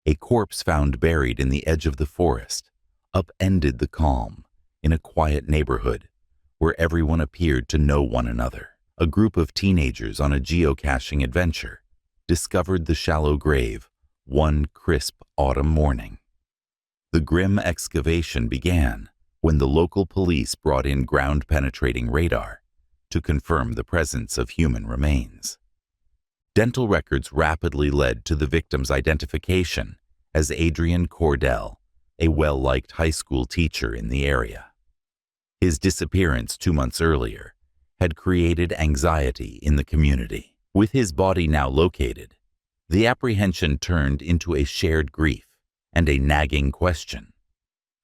A corpse found buried in the edge of the forest upended the calm in a quiet neighborhood where everyone appeared to know one another. A group of teenagers on a geocaching adventure discovered the shallow grave one crisp autumn morning. The grim excavation began when the local police brought in ground-penetrating radar to confirm the presence of human remains. Dental records rapidly led to the victim's identification as Adrian Cordell, a well-liked high school teacher in the area. His disappearance 2 months earlier had created anxiety in the community. With his body now located, the apprehension turned into a shared grief and a nagging question.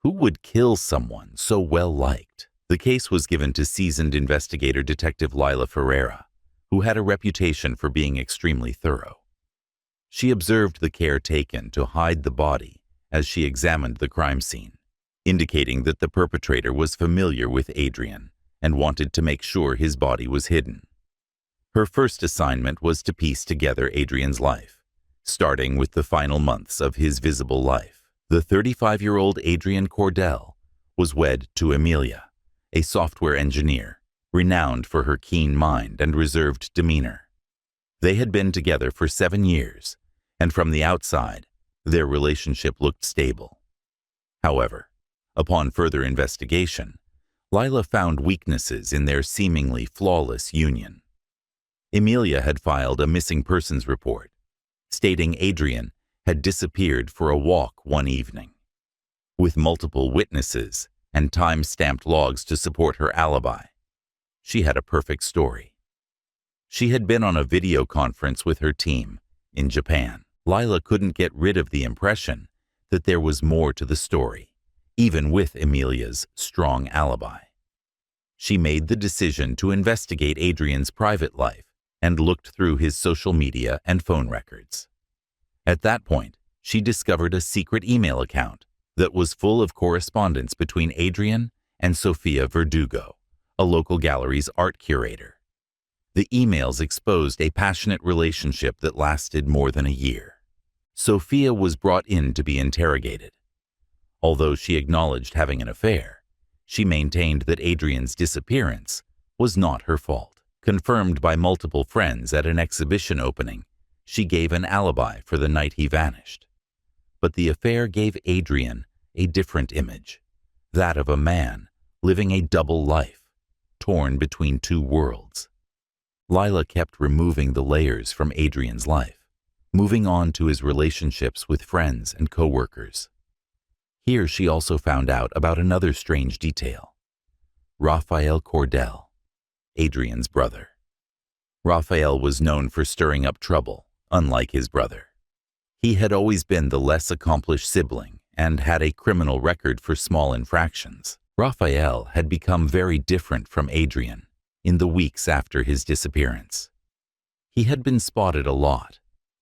Who would kill someone so well-liked? The case was given to seasoned investigator Detective Lila Ferreira, who had a reputation for being extremely thorough. She observed the care taken to hide the body as she examined the crime scene, indicating that the perpetrator was familiar with Adrian and wanted to make sure his body was hidden. Her first assignment was to piece together Adrian's life, starting with the final months of his visible life. The 35-year-old Adrian Cordell was wed to Amelia, a software engineer, renowned for her keen mind and reserved demeanor. They had been together for 7 years, and from the outside, their relationship looked stable. However, upon further investigation, Lila found weaknesses in their seemingly flawless union. Amelia had filed a missing persons report, stating Adrian had disappeared for a walk one evening. With multiple witnesses and time-stamped logs to support her alibi, she had a perfect story. She had been on a video conference with her team in Japan. Lila couldn't get rid of the impression that there was more to the story, even with Amelia's strong alibi. She made the decision to investigate Adrian's private life and looked through his social media and phone records. At that point, she discovered a secret email account that was full of correspondence between Adrian and Sofia Verdugo, a local gallery's art curator. The emails exposed a passionate relationship that lasted more than a year. Sofia was brought in to be interrogated. Although she acknowledged having an affair, she maintained that Adrian's disappearance was not her fault. Confirmed by multiple friends at an exhibition opening, she gave an alibi for the night he vanished. But the affair gave Adrian a different image, that of a man living a double life, torn between two worlds. Lila kept removing the layers from Adrian's life, moving on to his relationships with friends and co-workers. Here she also found out about another strange detail. Raphael Cordell, Adrian's brother. Raphael was known for stirring up trouble, unlike his brother. He had always been the less accomplished sibling and had a criminal record for small infractions. Raphael had become very different from Adrian in the weeks after his disappearance. He had been spotted a lot,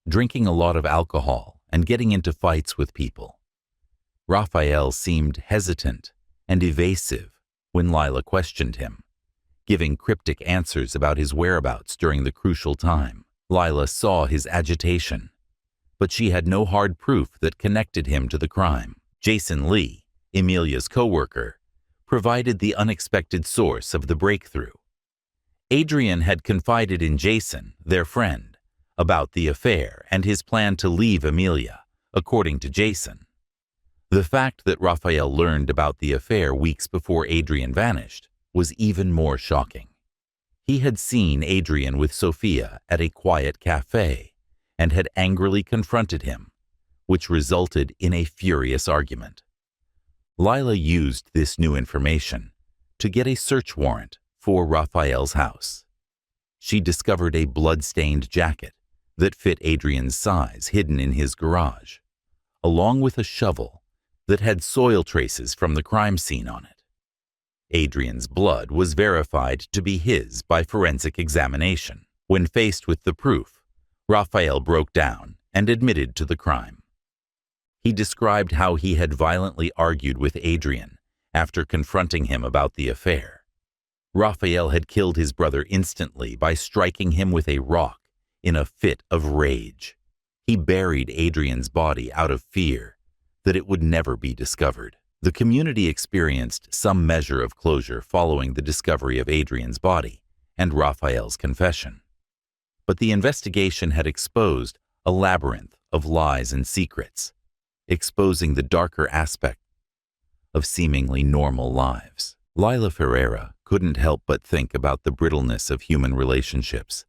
drinking a lot of alcohol and getting into fights with people. Raphael seemed hesitant and evasive when Lila questioned him, giving cryptic answers about his whereabouts during the crucial time. Lila saw his agitation, but she had no hard proof that connected him to the crime. Jason Lee, Amelia's co-worker, provided the unexpected source of the breakthrough. Adrian had confided in Jason, their friend, about the affair and his plan to leave Amelia, according to Jason. The fact that Raphael learned about the affair weeks before Adrian vanished was even more shocking. He had seen Adrian with Sofia at a quiet cafe and had angrily confronted him, which resulted in a furious argument. Lila used this new information to get a search warrant for Raphael's house. She discovered a blood-stained jacket that fit Adrian's size hidden in his garage, along with a shovel that had soil traces from the crime scene on it. Adrian's blood was verified to be his by forensic examination. When faced with the proof, Raphael broke down and admitted to the crime. He described how he had violently argued with Adrian after confronting him about the affair. Raphael had killed his brother instantly by striking him with a rock in a fit of rage. He buried Adrian's body out of fear that it would never be discovered. The community experienced some measure of closure following the discovery of Adrian's body and Raphael's confession. But the investigation had exposed a labyrinth of lies and secrets, exposing the darker aspect of seemingly normal lives. Lila Ferreira couldn't help but think about the brittleness of human relationships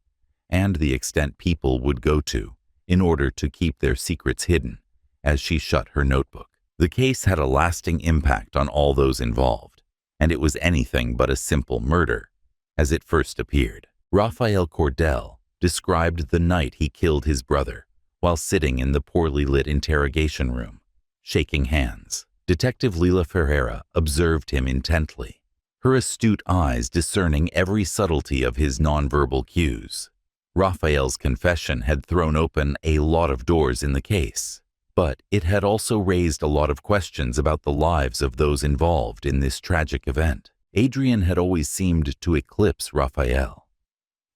and the extent people would go to in order to keep their secrets hidden as she shut her notebook. The case had a lasting impact on all those involved, and it was anything but a simple murder as it first appeared. Raphael Cordell described the night he killed his brother while sitting in the poorly lit interrogation room, shaking hands. Detective Lila Ferreira observed him intently, her astute eyes discerning every subtlety of his nonverbal cues. Raphael's confession had thrown open a lot of doors in the case, but it had also raised a lot of questions about the lives of those involved in this tragic event. Adrian had always seemed to eclipse Raphael.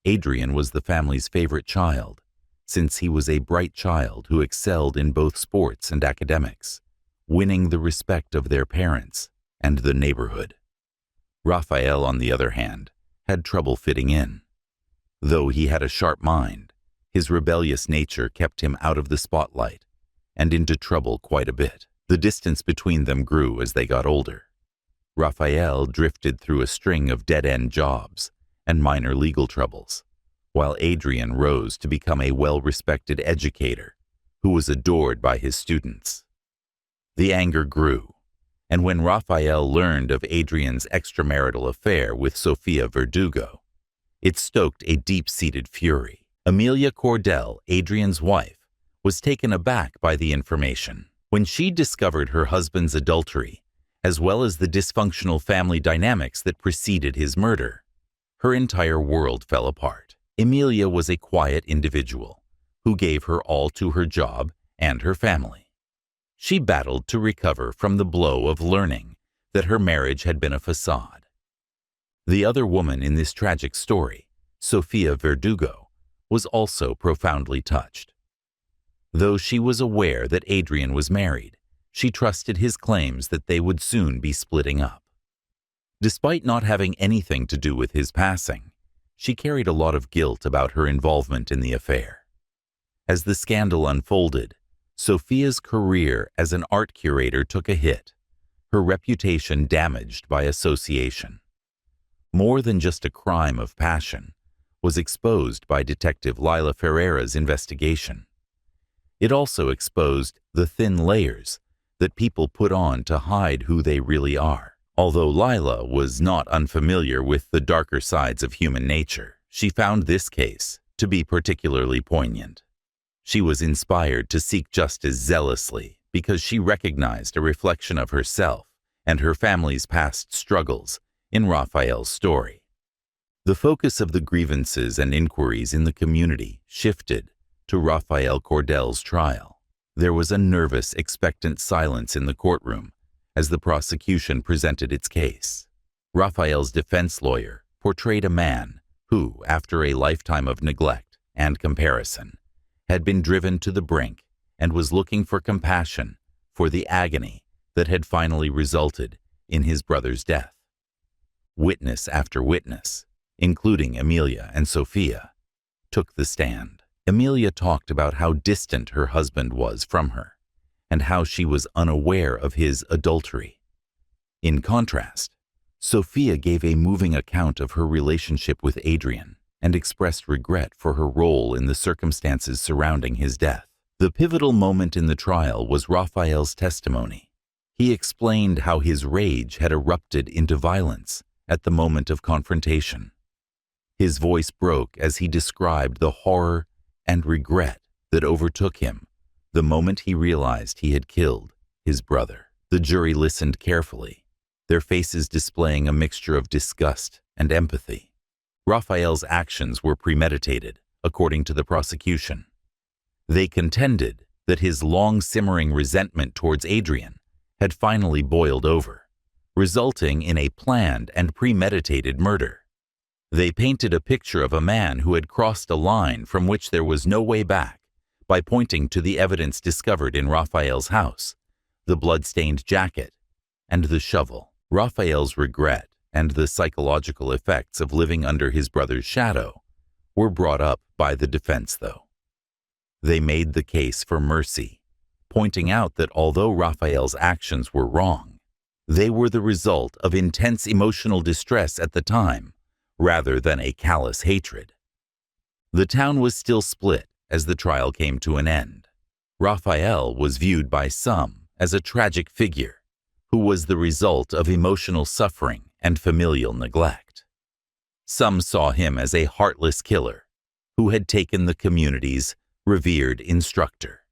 Adrian was the family's favorite child, since he was a bright child who excelled in both sports and academics, winning the respect of their parents and the neighborhood. Raphael, on the other hand, had trouble fitting in. Though he had a sharp mind, his rebellious nature kept him out of the spotlight and into trouble quite a bit. The distance between them grew as they got older. Raphael drifted through a string of dead-end jobs and minor legal troubles, while Adrian rose to become a well-respected educator who was adored by his students. The anger grew, and when Raphael learned of Adrian's extramarital affair with Sofia Verdugo, it stoked a deep-seated fury. Amelia Cordell, Adrian's wife, was taken aback by the information. When she discovered her husband's adultery, as well as the dysfunctional family dynamics that preceded his murder, her entire world fell apart. Amelia was a quiet individual who gave her all to her job and her family. She battled to recover from the blow of learning that her marriage had been a facade. The other woman in this tragic story, Sofia Verdugo, was also profoundly touched. Though she was aware that Adrian was married, she trusted his claims that they would soon be splitting up. Despite not having anything to do with his passing, she carried a lot of guilt about her involvement in the affair. As the scandal unfolded, Sofia's career as an art curator took a hit, her reputation damaged by association. More than just a crime of passion was exposed by Detective Lila Ferreira's investigation. It also exposed the thin layers that people put on to hide who they really are. Although Lila was not unfamiliar with the darker sides of human nature, she found this case to be particularly poignant. She was inspired to seek justice zealously because she recognized a reflection of herself and her family's past struggles in Raphael's story. The focus of the grievances and inquiries in the community shifted to Raphael Cordell's trial. There was a nervous, expectant silence in the courtroom as the prosecution presented its case. Raphael's defense lawyer portrayed a man who, after a lifetime of neglect and comparison, had been driven to the brink and was looking for compassion for the agony that had finally resulted in his brother's death. Witness after witness, including Amelia and Sofia, took the stand. Amelia talked about how distant her husband was from her and how she was unaware of his adultery. In contrast, Sofia gave a moving account of her relationship with Adrian and expressed regret for her role in the circumstances surrounding his death. The pivotal moment in the trial was Raphael's testimony. He explained how his rage had erupted into violence at the moment of confrontation. His voice broke as he described the horror and regret that overtook him the moment he realized he had killed his brother. The jury listened carefully, their faces displaying a mixture of disgust and empathy. Raphael's actions were premeditated, according to the prosecution. They contended that his long-simmering resentment towards Adrian had finally boiled over, resulting in a planned and premeditated murder. They painted a picture of a man who had crossed a line from which there was no way back, by pointing to the evidence discovered in Raphael's house, the blood-stained jacket, and the shovel. Raphael's regret and the psychological effects of living under his brother's shadow were brought up by the defense, though. They made the case for mercy, pointing out that although Raphael's actions were wrong, they were the result of intense emotional distress at the time, rather than a callous hatred. The town was still split as the trial came to an end. Raphael was viewed by some as a tragic figure who was the result of emotional suffering and familial neglect. Some saw him as a heartless killer who had taken the community's revered instructor.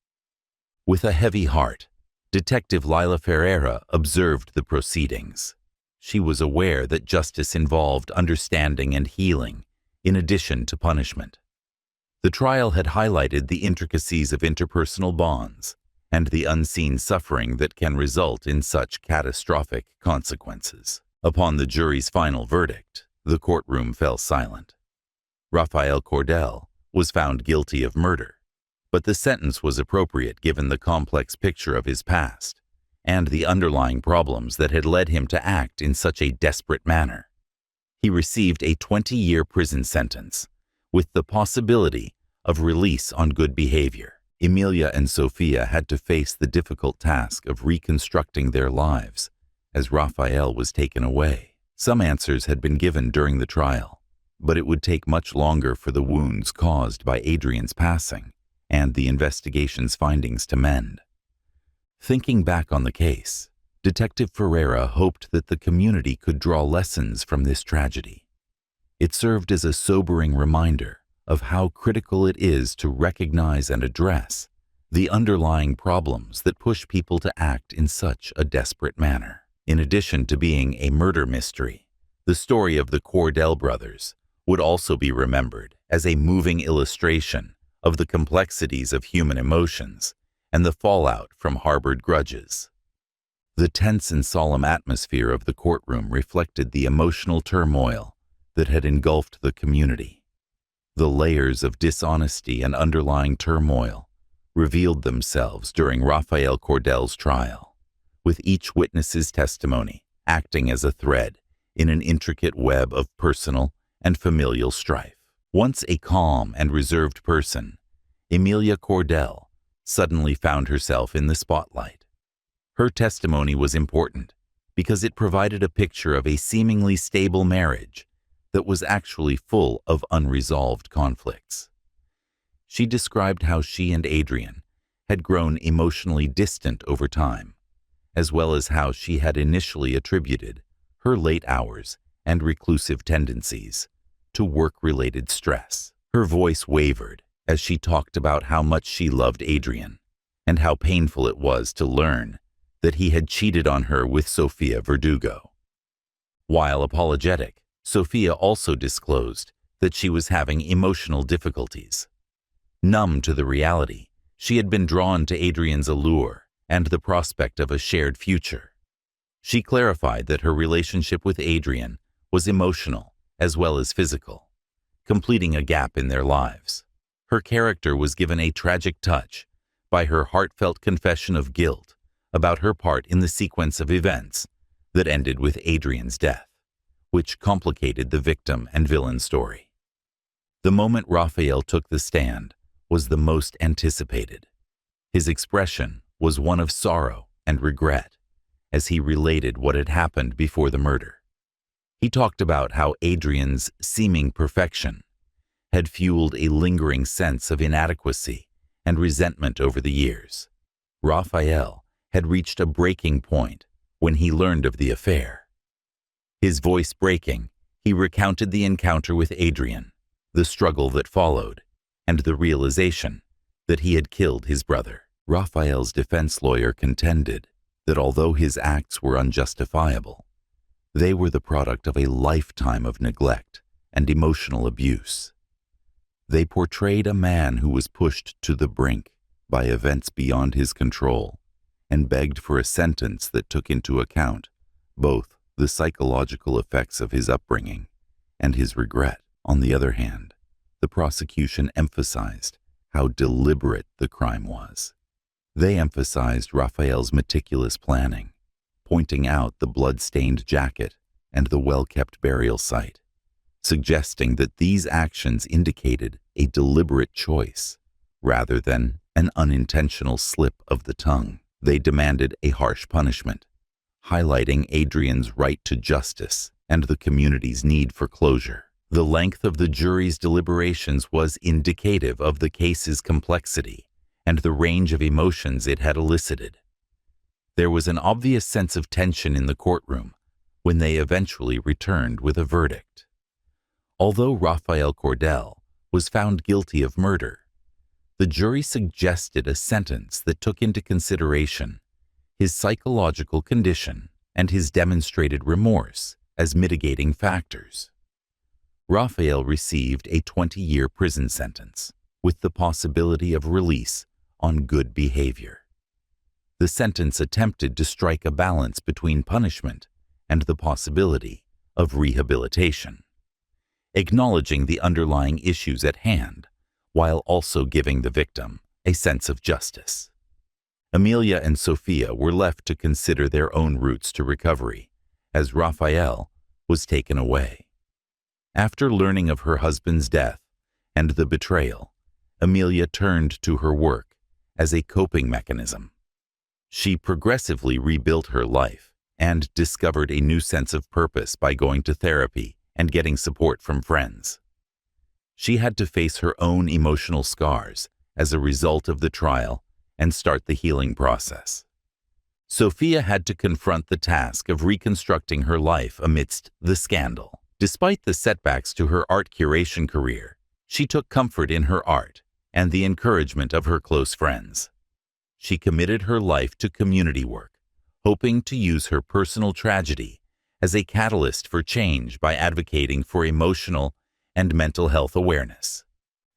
With a heavy heart, Detective Lila Ferreira observed the proceedings. She was aware that justice involved understanding and healing in addition to punishment. The trial had highlighted the intricacies of interpersonal bonds and the unseen suffering that can result in such catastrophic consequences. Upon the jury's final verdict, the courtroom fell silent. Raphael Cordell was found guilty of murder, but the sentence was appropriate given the complex picture of his past and the underlying problems that had led him to act in such a desperate manner. He received a 20-year prison sentence, with the possibility of release on good behavior. Emilia and Sophia had to face the difficult task of reconstructing their lives as Raphael was taken away. Some answers had been given during the trial, but it would take much longer for the wounds caused by Adrian's passing and the investigation's findings to mend. Thinking back on the case, Detective Ferreira hoped that the community could draw lessons from this tragedy. It served as a sobering reminder of how critical it is to recognize and address the underlying problems that push people to act in such a desperate manner. In addition to being a murder mystery, the story of the Cordell brothers would also be remembered as a moving illustration of the complexities of human emotions and the fallout from harbored grudges. The tense and solemn atmosphere of the courtroom reflected the emotional turmoil that had engulfed the community. The layers of dishonesty and underlying turmoil revealed themselves during Raphael Cordell's trial, with each witness's testimony acting as a thread in an intricate web of personal and familial strife. Once a calm and reserved person, Emilia Cordell suddenly found herself in the spotlight. Her testimony was important because it provided a picture of a seemingly stable marriage that was actually full of unresolved conflicts. She described how she and Adrian had grown emotionally distant over time, as well as how she had initially attributed her late hours and reclusive tendencies to work-related stress. Her voice wavered as she talked about how much she loved Adrian and how painful it was to learn that he had cheated on her with Sofia Verdugo. While apologetic, Sophia also disclosed that she was having emotional difficulties. Numb to the reality, she had been drawn to Adrian's allure and the prospect of a shared future. She clarified that her relationship with Adrian was emotional as well as physical, completing a gap in their lives. Her character was given a tragic touch by her heartfelt confession of guilt about her part in the sequence of events that ended with Adrian's death, which complicated the victim and villain story. The moment Raphael took the stand was the most anticipated. His expression was one of sorrow and regret as he related what had happened before the murder. He talked about how Adrian's seeming perfection had fueled a lingering sense of inadequacy and resentment over the years. Raphael had reached a breaking point when he learned of the affair. His voice breaking, he recounted the encounter with Adrian, the struggle that followed, and the realization that he had killed his brother. Raphael's defense lawyer contended that although his acts were unjustifiable, they were the product of a lifetime of neglect and emotional abuse. They portrayed a man who was pushed to the brink by events beyond his control and begged for a sentence that took into account both the psychological effects of his upbringing and his regret. On the other hand, the prosecution emphasized how deliberate the crime was. They emphasized Raphael's meticulous planning, pointing out the blood-stained jacket and the well-kept burial site, suggesting that these actions indicated a deliberate choice rather than an unintentional slip of the tongue. They demanded a harsh punishment, highlighting Adrian's right to justice and the community's need for closure. The length of the jury's deliberations was indicative of the case's complexity and the range of emotions it had elicited. There was an obvious sense of tension in the courtroom when they eventually returned with a verdict. Although Raphael Cordell was found guilty of murder, the jury suggested a sentence that took into consideration his psychological condition and his demonstrated remorse as mitigating factors. Raphael received a 20-year prison sentence with the possibility of release on good behavior. The sentence attempted to strike a balance between punishment and the possibility of rehabilitation, acknowledging the underlying issues at hand while also giving the victim a sense of justice. Amelia and Sophia were left to consider their own routes to recovery as Raphael was taken away. After learning of her husband's death and the betrayal, Amelia turned to her work as a coping mechanism. She progressively rebuilt her life and discovered a new sense of purpose by going to therapy and getting support from friends. She had to face her own emotional scars as a result of the trial and start the healing process. Sophia had to confront the task of reconstructing her life amidst the scandal. Despite the setbacks to her art curation career, she took comfort in her art and the encouragement of her close friends. She committed her life to community work, hoping to use her personal tragedy as a catalyst for change by advocating for emotional and mental health awareness.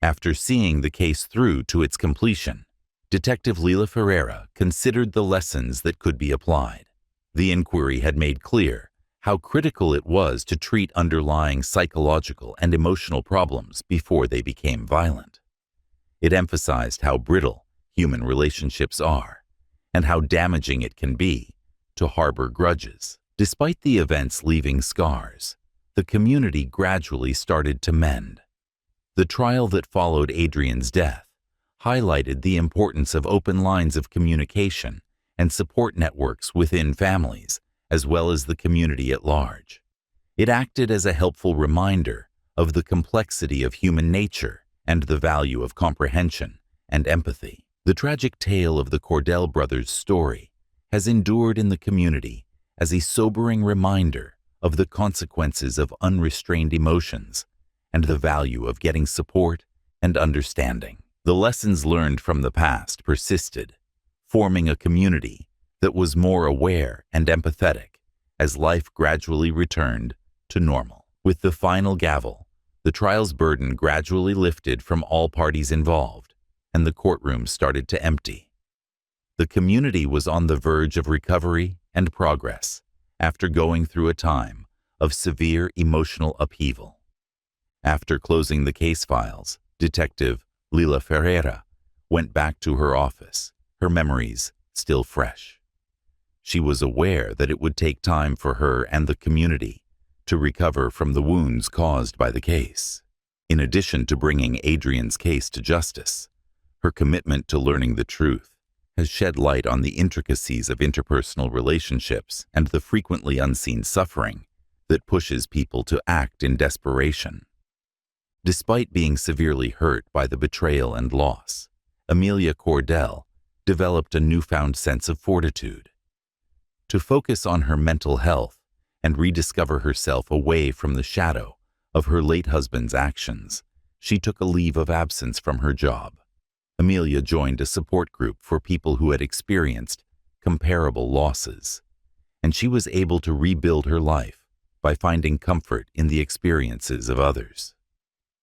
After seeing the case through to its completion, Detective Lila Ferreira considered the lessons that could be applied. The inquiry had made clear how critical it was to treat underlying psychological and emotional problems before they became violent. It emphasized how brittle human relationships are and how damaging it can be to harbor grudges. Despite the events leaving scars, the community gradually started to mend. The trial that followed Adrian's death highlighted the importance of open lines of communication and support networks within families, as well as the community at large. It acted as a helpful reminder of the complexity of human nature and the value of comprehension and empathy. The tragic tale of the Cordell brothers' story has endured in the community as a sobering reminder of the consequences of unrestrained emotions and the value of getting support and understanding. The lessons learned from the past persisted, forming a community that was more aware and empathetic as life gradually returned to normal. With the final gavel, the trial's burden gradually lifted from all parties involved, and the courtroom started to empty. The community was on the verge of recovery and progress after going through a time of severe emotional upheaval. After closing the case files, Detective Lila Ferreira went back to her office, her memories still fresh. She was aware that it would take time for her and the community to recover from the wounds caused by the case. In addition to bringing Adrian's case to justice, her commitment to learning the truth has shed light on the intricacies of interpersonal relationships and the frequently unseen suffering that pushes people to act in desperation. Despite being severely hurt by the betrayal and loss, Amelia Cordell developed a newfound sense of fortitude. To focus on her mental health and rediscover herself away from the shadow of her late husband's actions, she took a leave of absence from her job. Amelia joined a support group for people who had experienced comparable losses, and she was able to rebuild her life by finding comfort in the experiences of others.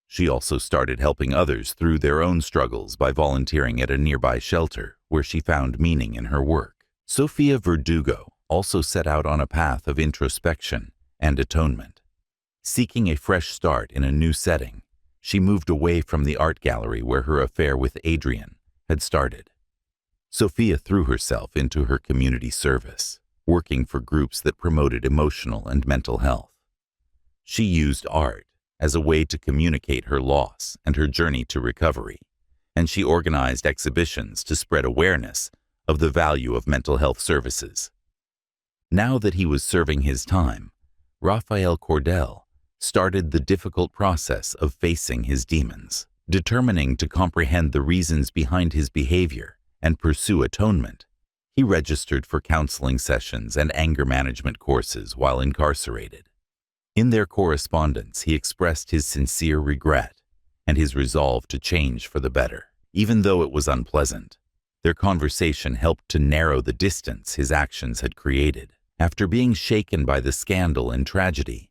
She also started helping others through their own struggles by volunteering at a nearby shelter where she found meaning in her work. Sofia Verdugo also set out on a path of introspection and atonement. Seeking a fresh start in a new setting, she moved away from the art gallery where her affair with Adrian had started. Sophia threw herself into her community service, working for groups that promoted emotional and mental health. She used art as a way to communicate her loss and her journey to recovery, and she organized exhibitions to spread awareness of the value of mental health services. Now that he was serving his time, Raphael Cordell started the difficult process of facing his demons. Determining to comprehend the reasons behind his behavior and pursue atonement, he registered for counseling sessions and anger management courses while incarcerated. In their correspondence, he expressed his sincere regret and his resolve to change for the better. Even though it was unpleasant, their conversation helped to narrow the distance his actions had created. After being shaken by the scandal and tragedy,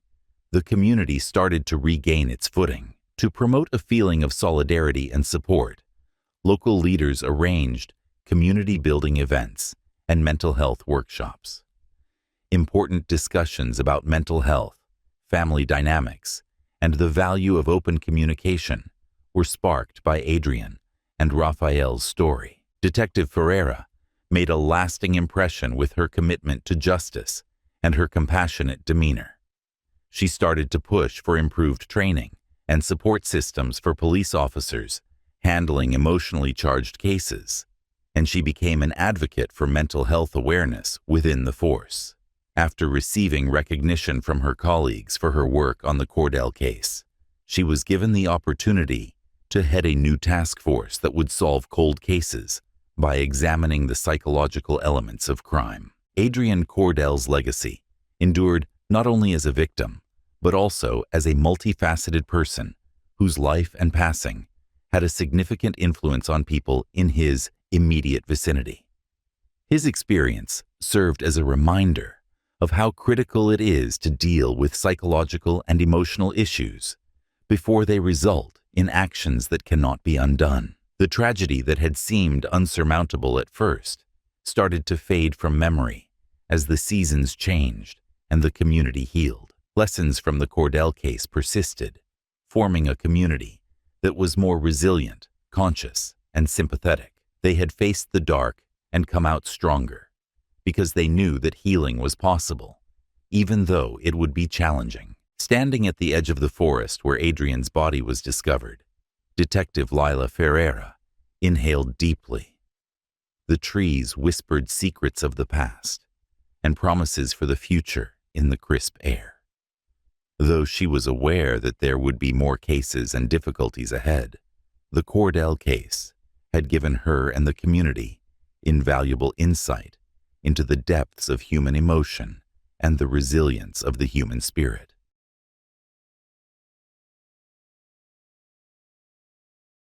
the community started to regain its footing. To promote a feeling of solidarity and support, local leaders arranged community-building events and mental health workshops. Important discussions about mental health, family dynamics, and the value of open communication were sparked by Adrian and Raphael's story. Detective Ferreira made a lasting impression with her commitment to justice and her compassionate demeanor. She started to push for improved training and support systems for police officers handling emotionally charged cases, and she became an advocate for mental health awareness within the force. After receiving recognition from her colleagues for her work on the Cordell case, she was given the opportunity to head a new task force that would solve cold cases by examining the psychological elements of crime. Adrian Cordell's legacy endured not only as a victim, but also as a multifaceted person whose life and passing had a significant influence on people in his immediate vicinity. His experience served as a reminder of how critical it is to deal with psychological and emotional issues before they result in actions that cannot be undone. The tragedy that had seemed unsurmountable at first started to fade from memory as the seasons changed and the community healed. Lessons from the Cordell case persisted, forming a community that was more resilient, conscious, and sympathetic. They had faced the dark and come out stronger because they knew that healing was possible, even though it would be challenging. Standing at the edge of the forest where Adrian's body was discovered, Detective Lila Ferreira inhaled deeply. The trees whispered secrets of the past and promises for the future in the crisp air. Though she was aware that there would be more cases and difficulties ahead, the Cordell case had given her and the community invaluable insight into the depths of human emotion and the resilience of the human spirit.